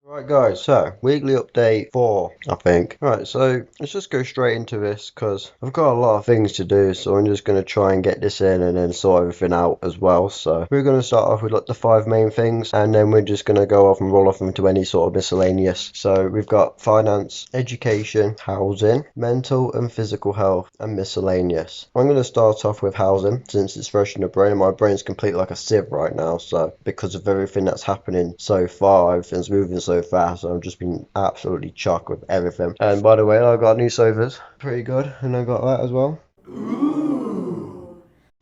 Right guys, so weekly update 4, I think. Right, so let's just go straight into this because I've got a lot of things to do, so I'm just going to try and get this in and then sort everything out as well. So we're going to start off with like the 5 main things, and then we're just going to go off and roll off into any sort of miscellaneous. So we've got finance, education, housing, mental and physical health, and miscellaneous. I'm going to start off with housing since it's fresh in the brain, and my brain's completely like a sieve right now. So because of everything that's happening so far, everything's moving so fast, so I've just been absolutely chocked with everything. And by the way, I got new sofas, pretty good, and I got that as well.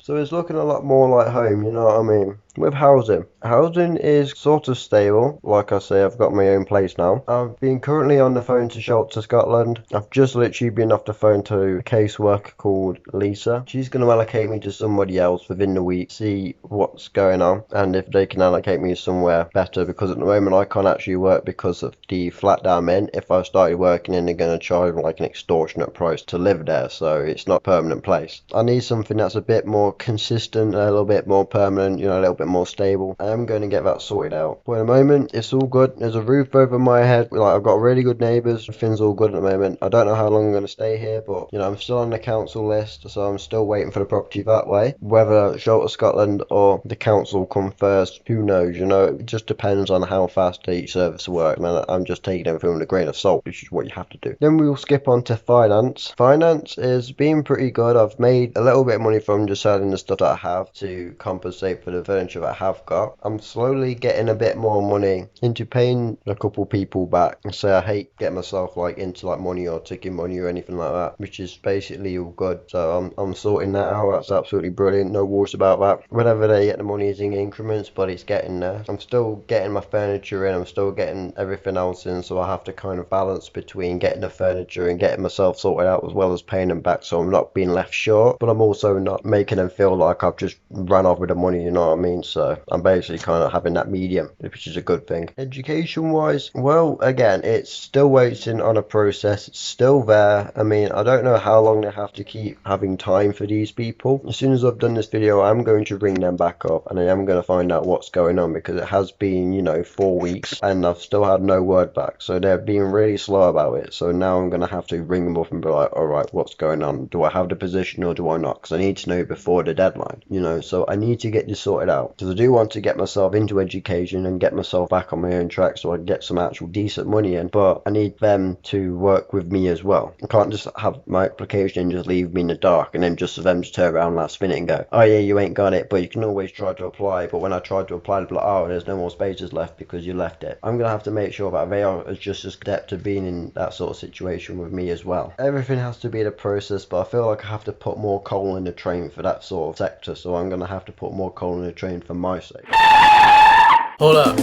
So it's looking a lot more like home, you know what I mean? With housing is sort of stable. Like I say, I've got my own place now. I've been currently on the phone to Shelter Scotland. I've just literally been off the phone to a caseworker called Lisa. She's going to allocate me to somebody else within the week, see what's going on, and if they can allocate me somewhere better, because at the moment I can't actually work because of the flat that I'm in. If I started working in, they're going to charge like an extortionate price to live there, so it's not a permanent place. I need something that's a bit more consistent, a little bit more permanent, you know, a little bit more stable. I am going to get that sorted out. For the moment, it's all good. There's a roof over my head. Like, I've got really good neighbours. Everything's all good at the moment. I don't know how long I'm going to stay here, but you know, I'm still on the council list, so I'm still waiting for the property that way. Whether Shelter Scotland or the council come first, who knows? You know, it just depends on how fast each service works. Man, I'm just taking everything with a grain of salt, which is what you have to do. Then we'll skip on to finance. Finance is being pretty good. I've made a little bit of money from just selling the stuff that I have to compensate for the furniture that I have got. I'm slowly getting a bit more money into paying a couple people back. So I hate getting myself like into like money or taking money or anything like that, which is basically all good. So I'm sorting that out. That's absolutely brilliant. No worries about that. Whenever they get the money is in increments, but it's getting there. I'm still getting my furniture in. I'm still getting everything else in. So I have to kind of balance between getting the furniture and getting myself sorted out as well as paying them back. So I'm not being left short, but I'm also not making them feel like I've just run off with the money, you know what I mean? So I'm basically kind of having that medium, which is a good thing. Education wise, well, again, it's still waiting on a process. It's still there. I mean, I don't know how long they have to keep having time for these people. As soon as I've done this video, I'm going to ring them back up and I am going to find out what's going on, because it has been, you know, 4 weeks and I've still had no word back. So they're being really slow about it. So now I'm going to have to ring them up and be like, all right, what's going on? Do I have the position or do I not? Because I need to know before the deadline, you know. So I need to get this sorted out, because I do want to get myself into education and get myself back on my own track so I can get some actual decent money in, but I need them to work with me as well. I can't just have my application and just leave me in the dark and then just for them to turn around last minute and go, oh yeah, you ain't got it, but you can always try to apply. But when I tried to apply, they'll be like, oh, there's no more spaces left because you left it. I'm gonna have to make sure that they are just as adept to being in that sort of situation with me as well. Everything has to be in a process, but I feel like I have to put more coal in the train for that sort of sector, so I'm gonna have to put more coal in the train for my sake. Hold up.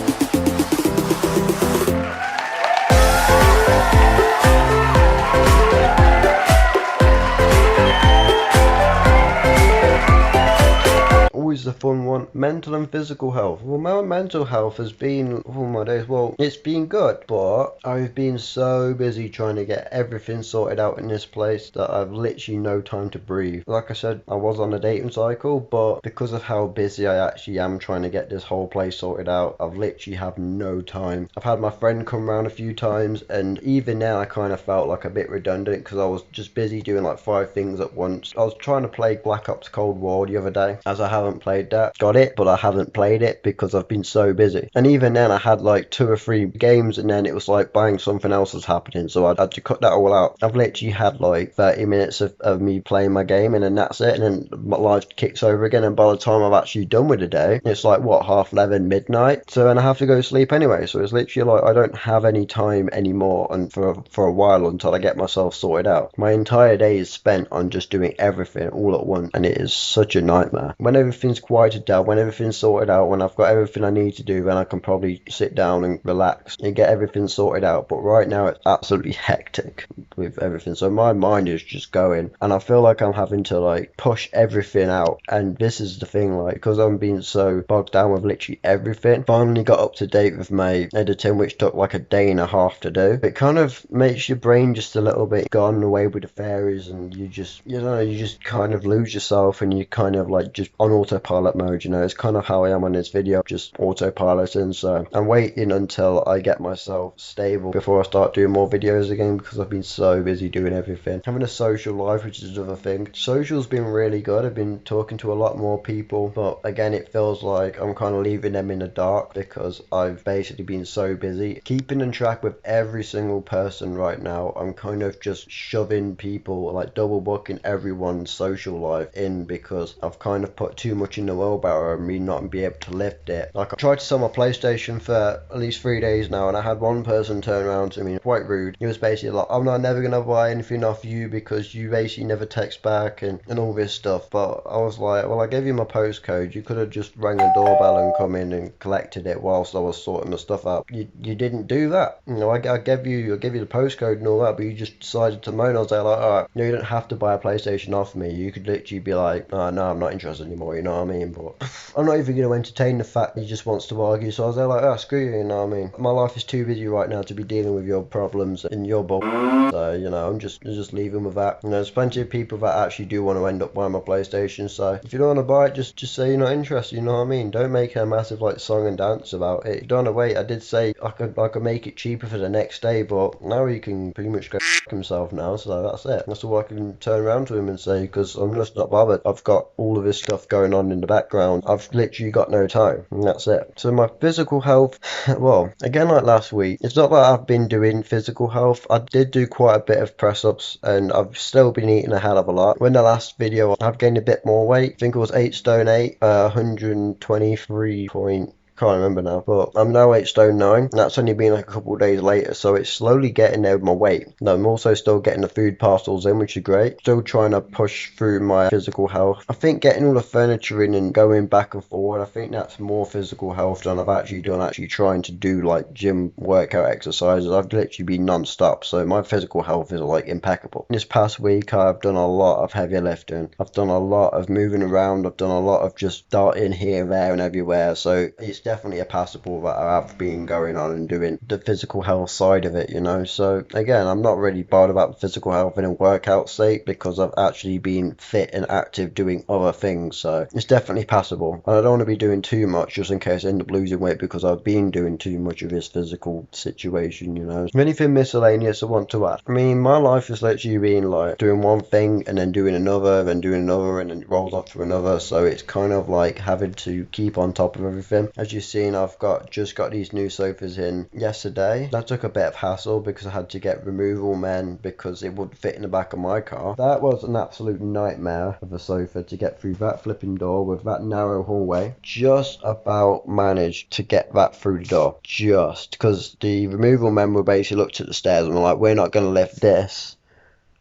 Always the fun one. Mental and physical health. Well, my mental health has been, oh my days, well, it's been good, but I've been so busy trying to get everything sorted out in this place that I've literally no time to breathe. Like I said, I was on a dating cycle, but because of how busy I actually am trying to get this whole place sorted out, I've literally have no time. I've had my friend come around a few times, and even then I kind of felt like a bit redundant because I was just busy doing like 5 things at once. I was trying to play Black Ops Cold War the other day, as I haven't played that. Got it, but I haven't played it because I've been so busy. And even then I had like 2 or 3 games, and then it was like bang, something else was happening, so I had to cut that all out. I've literally had like 30 minutes of me playing my game, and then that's it, and then my life kicks over again, and by the time I've actually done with the day, it's like what, 11:30 midnight, so and I have to go sleep anyway. So it's literally like I don't have any time anymore, and for a while, until I get myself sorted out. My entire day is spent on just doing everything all at once, and it is such a nightmare. When everything's quieted down, when everything's sorted out, when I've got everything I need to do, then I can probably sit down and relax and get everything sorted out. But right now it's absolutely hectic with everything, so my mind is just going, and I feel like I'm having to like push everything out. And this is the thing, like, because I'm being so bogged down with literally everything, finally got up to date with my editing, which took like a day and a half to do. It kind of makes your brain just a little bit gone away with the fairies, and you just, you know, you just kind of lose yourself, and you kind of like just on autopilot autopilot mode, you know. It's kind of how I am on this video, just autopiloting. So I'm waiting until I get myself stable before I start doing more videos again, because I've been so busy doing everything. Having a social life, which is another thing. Social's been really good. I've been talking to a lot more people, but again, it feels like I'm kind of leaving them in the dark because I've basically been so busy keeping in track with every single person right now. I'm kind of just shoving people, like double booking everyone's social life in, because I've kind of put too much in the wheelbarrow and me not be able to lift it. Like, I tried to sell my PlayStation for at least 3 days now, and I had one person turn around to me, quite rude. He was basically like, I'm not never gonna buy anything off you because you basically never text back and all this stuff. But I was like, well, I gave you my postcode. You could have just rang the doorbell and come in and collected it whilst I was sorting the stuff out. You didn't do that. You know, I gave you the postcode and all that, but you just decided to moan. I was like, alright, no, you don't have to buy a PlayStation off me. You could literally be like, oh, no, I'm not interested anymore, you know what I mean? But I'm not even going to entertain the fact that he just wants to argue. So I was there like, oh, screw you, you know what I mean? My life is too busy right now to be dealing with your problems in your bubble. So, you know, I'm just leaving with that. You know, there's plenty of people that actually do want to end up buying my PlayStation. So if you don't want to buy it, just say you're not interested, you know what I mean? Don't make a massive like song and dance about it. If you don't want to wait, I did say I could make it cheaper for the next day, but now he can pretty much go himself now, so that's it. That's all I can turn around to him and say, because I'm just not bothered. I've got all of this stuff going on in the background. I've literally got no time, and that's it. So my physical health, well, again, like last week, it's not that I've been doing physical health. I did do quite a bit of press ups, and I've still been eating a hell of a lot. When the last video, I've gained a bit more weight. I think it was 8 stone 8, 123 point. Can't remember now, but I'm now 8 stone 9, and that's only been like a couple of days later, so it's slowly getting there with my weight. Now, I'm also still getting the food parcels in, which is great. Still trying to push through my physical health. I think getting all the furniture in and going back and forward, I think that's more physical health than I've actually done trying to do like gym workout exercises. I've literally been non-stop, so my physical health is like impeccable. This past week, I've done a lot of heavy lifting. I've done a lot of moving around. I've done a lot of just darting here, there, and everywhere, so it's definitely a passable that I have been going on and doing the physical health side of it, you know. So again, I'm not really bothered about the physical health in a workout state because I've actually been fit and active doing other things, so it's definitely passable. And I don't want to be doing too much just in case I end up losing weight because I've been doing too much of this physical situation, you know. Anything miscellaneous I want to add? I mean, my life is literally being like doing one thing and then doing another, then doing another, and then it rolls off to another, so it's kind of like having to keep on top of everything. As you've seen, I've just got these new sofas in yesterday. That took a bit of hassle because I had to get removal men because it wouldn't fit in the back of my car. That was an absolute nightmare of a sofa to get through that flipping door with that narrow hallway. Just about managed to get that through the door. Just because the removal men were basically looked at the stairs and were like, we're not going to lift this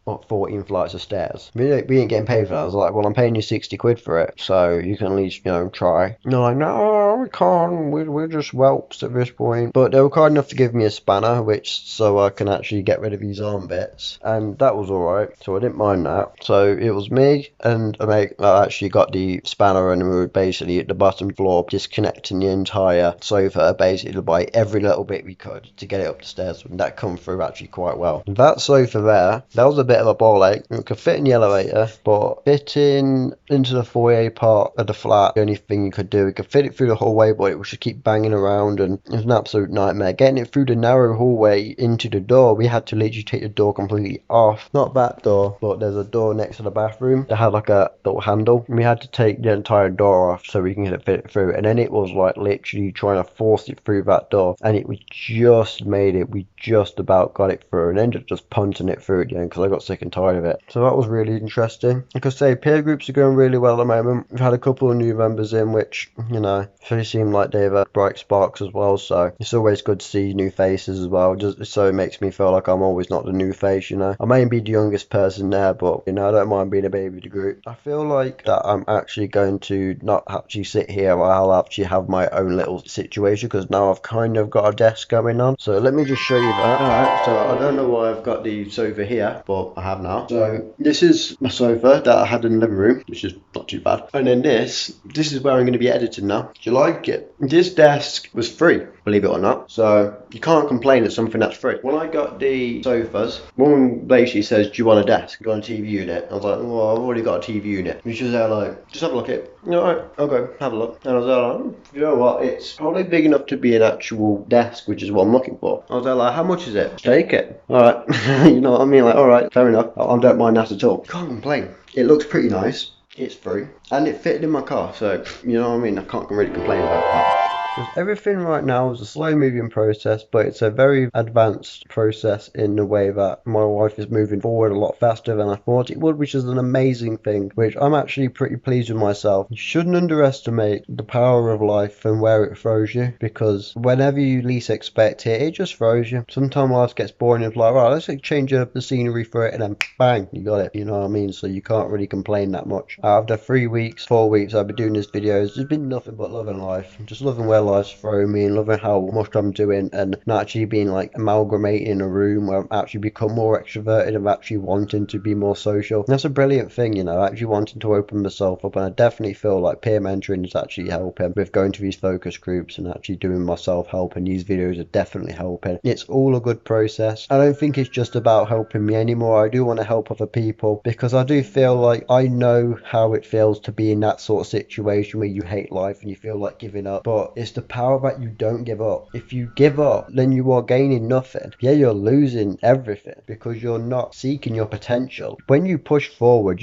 up 14 flights of stairs. We ain't getting paid for that. I was like, well, I'm paying you 60 quid for it, so you can at least, you know, try. And they're like, no, we can't. We're just whelps at this point. But they were kind enough to give me a spanner, so I can actually get rid of these arm bits, and that was alright, so I didn't mind that. So it was me and a mate that actually got the spanner, and we were basically at the bottom floor disconnecting the entire sofa, basically by every little bit we could to get it up the stairs, and that come through actually quite well. That sofa there, that was a bit of a ball ache. It could fit in the elevator, but fitting into the foyer part of the flat, the only thing you could do, it could fit it through the hallway, but it would just keep banging around, and it was an absolute nightmare. Getting it through the narrow hallway into the door, we had to literally take the door completely off. Not that door, but there's a door next to the bathroom that had like a little handle, and we had to take the entire door off so we can get it fit through, and then it was like literally trying to force it through that door, and it was just made it. We just about got it through, and ended up just punting it through again because I got sick and tired of it. So that was really interesting. Like I say, peer groups are going really well at the moment. We've had a couple of new members in, which, you know, they seem like they've bright sparks as well, so it's always good to see new faces as well, just so it makes me feel like I'm always not the new face, you know. I may be the youngest person there, but, you know, I don't mind being a baby of the group. I feel like that I'm actually going to not actually sit here, I'll actually have my own little situation, because now I've kind of got a desk going on. So let me just show you that. Alright, so I don't know why I've got the sofa here, but but I have now. So this is my sofa that I had in the living room, which is not too bad. And then this is where I'm going to be editing now. Do you like it? This desk was free, believe it or not. So you can't complain at something that's free. When I got the sofas, one basically says, do you want a desk? You want a TV unit? I was like, well, I've already got a TV unit. And she was there like, just have a look at it. Alright, I'll go have a look. And I was like, you know what, it's probably big enough to be an actual desk, which is what I'm looking for. I was like, how much is it? Take it. Alright, you know what I mean? Like, alright, fair enough. I don't mind that at all. Can't complain. It looks pretty nice. It's free. And it fitted in my car, so, you know what I mean? I can't really complain about that. Because everything right now is a slow moving process, but it's a very advanced process in the way that my wife is moving forward a lot faster than I thought it would, which is an amazing thing, which I'm actually pretty pleased with myself. You shouldn't underestimate the power of life and where it throws you, because whenever you least expect it, it just throws you. Sometimes life gets boring and it's like, right, let's change up the scenery for it, and then bang, you got it, you know what I mean? So you can't really complain that much. After 3 weeks, 4 weeks I've been doing these videos, there's been nothing but loving life. Just loving where life's throwing me and loving how much I'm doing, and not actually being like amalgamated in a room where I've actually become more extroverted and actually wanting to be more social. And that's a brilliant thing, you know, actually wanting to open myself up. And I definitely feel like peer mentoring is actually helping with going to these focus groups and actually doing my self-help, and these videos are definitely helping. It's all a good process. I don't think it's just about helping me anymore. I do want to help other people, because I do feel like I know how it feels to be in that sort of situation where you hate life and you feel like giving up, but it's the power that you don't give up. If you give up, then you are gaining nothing. Yeah, you're losing everything because you're not seeking your potential. When you push forward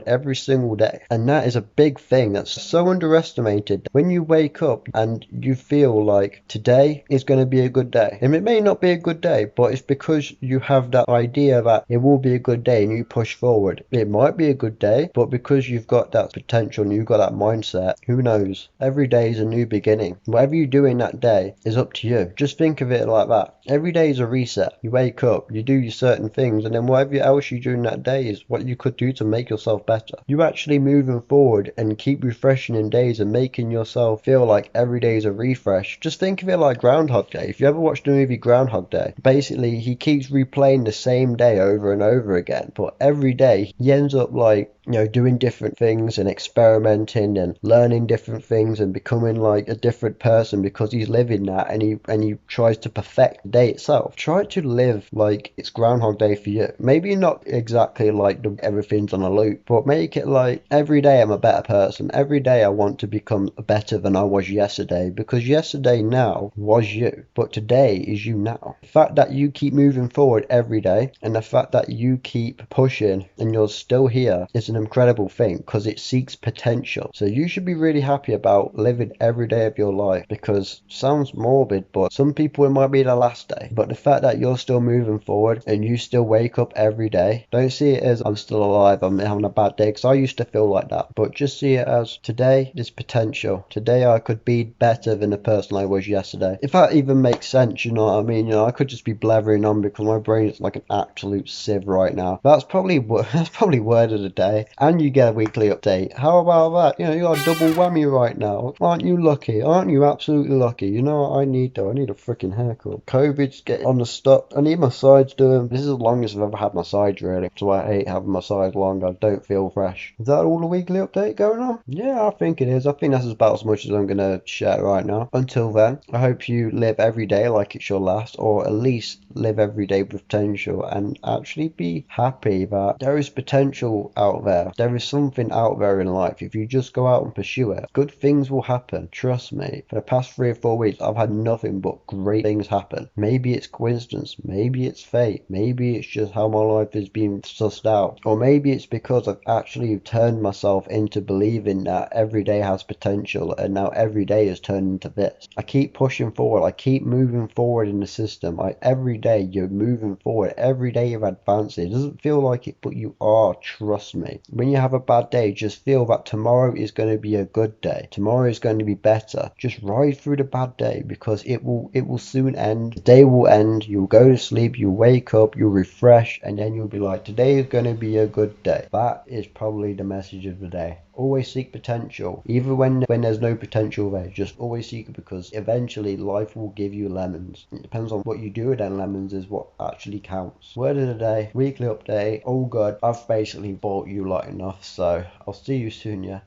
every single day, and that is a big thing that's so underestimated. When you wake up and you feel like today is going to be a good day, and it may not be a good day, but it's because you have that idea that it will be a good day and you push forward. It might be a good day, but because you've got that potential and you've got that mindset, who knows? Every day is a new beginning. Whatever you do in that day is up to you. Just think of it like that. Every day is a reset. You wake up, you do your certain things, and then whatever else you do in that day is what you could do to make yourself better. You actually moving forward and keep refreshing in days and making yourself feel like every day is a refresh. Just think of it like Groundhog Day. If you ever watched the movie Groundhog Day, basically he keeps replaying the same day over and over again, but every day he ends up like, you know, doing different things and experimenting and learning different things and becoming like a different person because he's living that, and he tries to perfect the day itself. Try to live like it's Groundhog Day for you. Maybe not exactly like everything's on a loop, but make it like every day I'm a better person. Every day I want to become better than I was yesterday, because yesterday now was you, but today is you now. The fact that you keep moving forward every day and the fact that you keep pushing and you're still here is an incredible thing, because it seeks potential. So you should be really happy about living every day of your life, because sounds morbid, but some people it might be the last day. But the fact that you're still moving forward and you still wake up every day, don't see it as I'm still alive, I'm having a bad day, because I used to feel like that. But just see it as today is potential. Today I could be better than the person I was yesterday. If that even makes sense, you know what I mean? You know, I could just be blathering on because my brain is like an absolute sieve right now. That's probably word of the day. And you get a weekly update. How about that? You know, you got a double whammy right now. Aren't you lucky? Aren't you absolutely lucky? You know what I need though? I need a freaking haircut. COVID's getting on the stop. I need my sides doing. This is the longest I've ever had my sides, really. So I hate having my sides long. I don't feel fresh. Is that all the weekly update going on? Yeah, I think it is. I think that's about as much as I'm going to share right now. Until then, I hope you live every day like it's your last, or at least live every day with potential, and actually be happy that there is potential out there. There is something out there in life. If you just go out and pursue it, good things will happen. Trust me. For the past 3 or 4 weeks, I've had nothing but great things happen. Maybe it's coincidence. Maybe it's fate. Maybe it's just how my life is being sussed out. Or maybe it's because I've actually turned myself into believing that every day has potential, and now every day is turned into this. I keep pushing forward. I keep moving forward in the system. Every day you're moving forward. Every day you're advancing. It doesn't feel like it, but you are. Trust me. When you have a bad day, just feel that tomorrow is going to be a good day. Tomorrow is going to be better. Just ride through the bad day, because it will soon end. The day will end. You'll go to sleep. You'll wake up. You'll refresh, and then you'll be like, today is going to be a good day. That is probably the message of the day. Always seek potential. Even when there's no potential there, just always seek it, because eventually life will give you lemons. It depends on what you do with them lemons is what actually counts. Word of the day, weekly update, all good. I've basically bought you lot enough, so I'll see you soon, yeah.